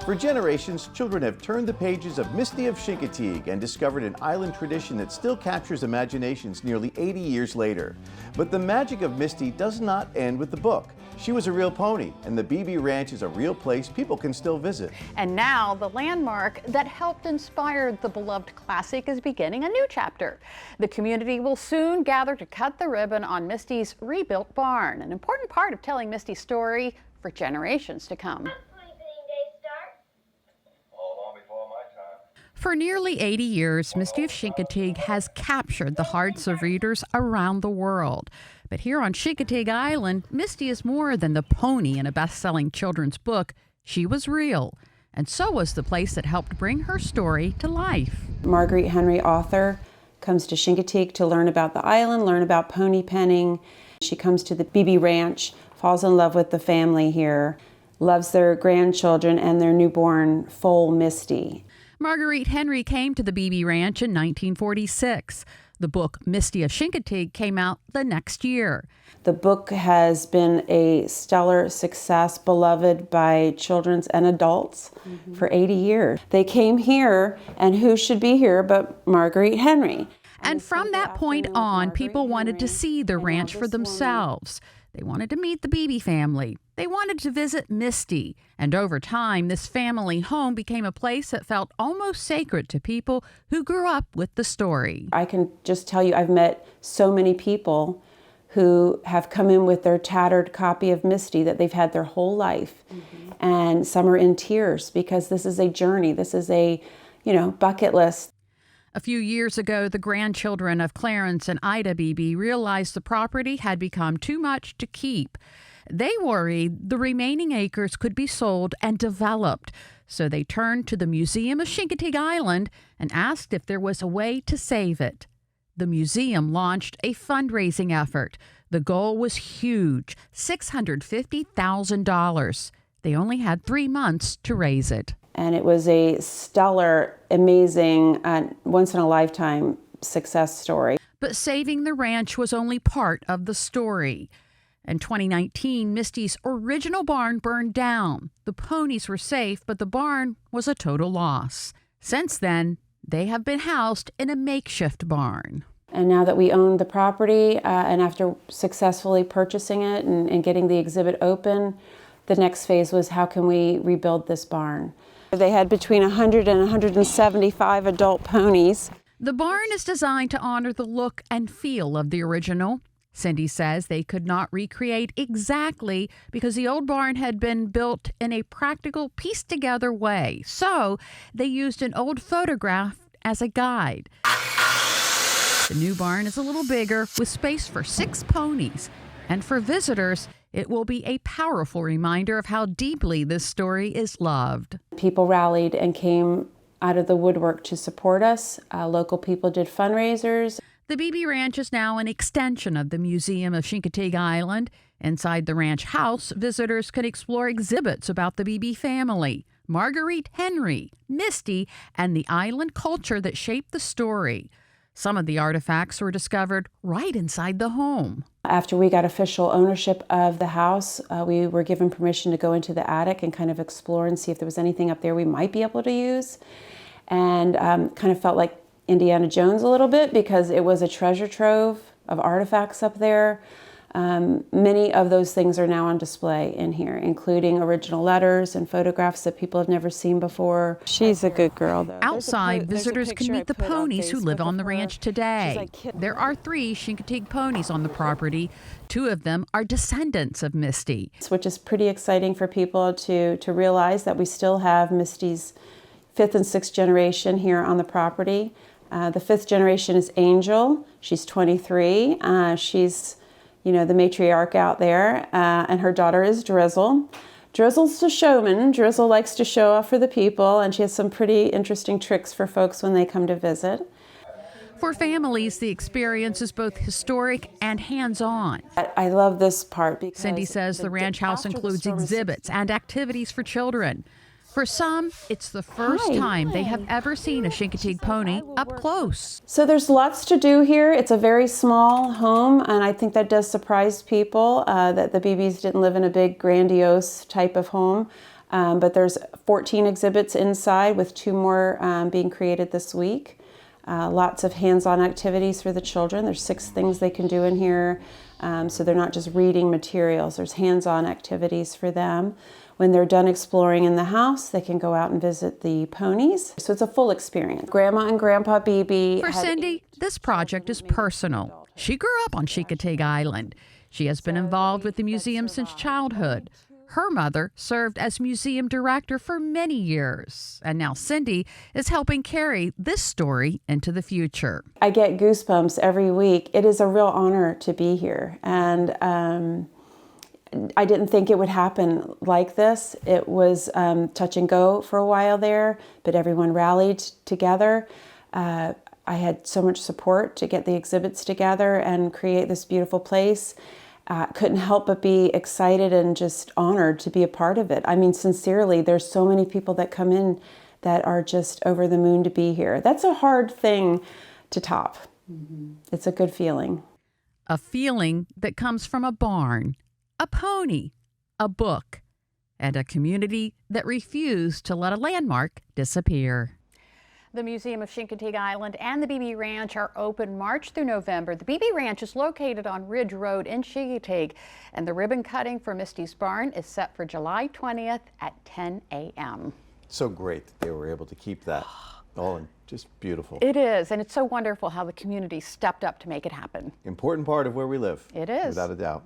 For generations, children have turned the pages of Misty of Chincoteague and discovered an island tradition that still captures imaginations nearly 80 years later. But the magic of Misty does not end with the book. She was a real pony, and the BB Ranch is a real place people can still visit. And now the landmark that helped inspire the beloved classic is beginning a new chapter. The community will soon gather to cut the ribbon on Misty's rebuilt barn, an important part of telling Misty's story for generations to come. For nearly 80 years, Misty of Chincoteague has captured the hearts of readers around the world. But here on Chincoteague Island, Misty is more than the pony in a best-selling children's book. She was real, and so was the place that helped bring her story to life. Marguerite Henry, author, comes to Chincoteague to learn about the island, learn about pony penning. She comes to the BB Ranch, falls in love with the family here, loves their grandchildren and their newborn foal, Misty. Marguerite Henry came to the BB Ranch in 1946. The book Misty of Chincoteague came out the next year. The book has been a stellar success, beloved by children and adults for 80 years. They came here, and who should be here but Marguerite Henry? And from that point on, people wanted to see the ranch for themselves. They wanted to meet the BB family. They wanted to visit Misty. And over time, this family home became a place that felt almost sacred to people who grew up with the story. I can just tell you, I've met so many people who have come in with their tattered copy of Misty that they've had their whole life. And some are in tears because this is a journey. This is a, bucket list. A few years ago, the grandchildren of Clarence and Ida Beebe realized the property had become too much to keep. They worried the remaining acres could be sold and developed, so they turned to the Museum of Chincoteague Island and asked if there was a way to save it. The museum launched a fundraising effort. The goal was huge, $650,000. They only had 3 months to raise it. And it was a stellar, amazing, once-in-a-lifetime success story. But saving the ranch was only part of the story. In 2019, Misty's original barn burned down. The ponies were safe, but the barn was a total loss. Since then, they have been housed in a makeshift barn. And now that we own the property, and after successfully purchasing it and getting the exhibit open, the next phase was how can we rebuild this barn? They had between 100 and 175 adult ponies. The barn is designed to honor the look and feel of the original. Cindy says they could not recreate exactly because the old barn had been built in a practical, pieced-together way. So they used an old photograph as a guide. The new barn is a little bigger with space for 6 ponies. And for visitors, it will be a powerful reminder of how deeply this story is loved. People rallied and came out of the woodwork to support us. Local people did fundraisers. The BB Ranch is now an extension of the Museum of Chincoteague Island. Inside the ranch house, visitors can explore exhibits about the BB family, Marguerite Henry, Misty, and the island culture that shaped the story. Some of the artifacts were discovered right inside the home. After we got official ownership of the house, we were given permission to go into the attic and kind of explore and see if there was anything up there we might be able to use. And kind of felt like Indiana Jones a little bit because it was a treasure trove of artifacts up there. Many of those things are now on display in here, including original letters and photographs that people have never seen before. She's a good girl, though. Outside, visitors can meet the ponies who live on the ranch today. There are 3 Chincoteague ponies on the property. 2 of them are descendants of Misty. Which is pretty exciting for people to realize that we still have Misty's 5th and 6th generation here on the property. The 5th generation is Angel. She's 23. She's the matriarch out there, and her daughter is Drizzle. Drizzle's a showman. Drizzle likes to show off for the people, and she has some pretty interesting tricks for folks when they come to visit. For families, the experience is both historic and hands-on. I love this part because Cindy says the ranch house includes exhibits and activities for children. For some, it's the first time they have ever seen a Chincoteague pony up close. So there's lots to do here. It's a very small home, and I think that does surprise people that the BBs didn't live in a big, grandiose type of home. But there's 14 exhibits inside with 2 more being created this week. Lots of hands-on activities for the children. There's 6 things they can do in here. So they're not just reading materials. There's hands-on activities for them. When they're done exploring in the house, they can go out and visit the ponies. So it's a full experience. Grandma and Grandpa Beebe. For Cindy, this project is personal. She grew up on Chincoteague Island. She has been involved with the museum since childhood. Her mother served as museum director for many years, and now Cindy is helping carry this story into the future. I get goosebumps every week. It is a real honor to be here, and I didn't think it would happen like this. It was touch and go for a while there, but everyone rallied together. I had so much support to get the exhibits together and create this beautiful place. Couldn't help but be excited and just honored to be a part of it. I mean, sincerely, there's so many people that come in that are just over the moon to be here. That's a hard thing to top. It's a good feeling. A feeling that comes from a barn, a pony, a book, and a community that refused to let a landmark disappear. The Museum of Chincoteague Island and the Beebe Ranch are open March through November. The Beebe Ranch is located on Ridge Road in Chincoteague, and the ribbon cutting for Misty's Barn is set for July 20th at 10 a.m. So great that they were able to keep that. Oh, and just beautiful. It is, and it's so wonderful how the community stepped up to make it happen. Important part of where we live. It is. Without a doubt.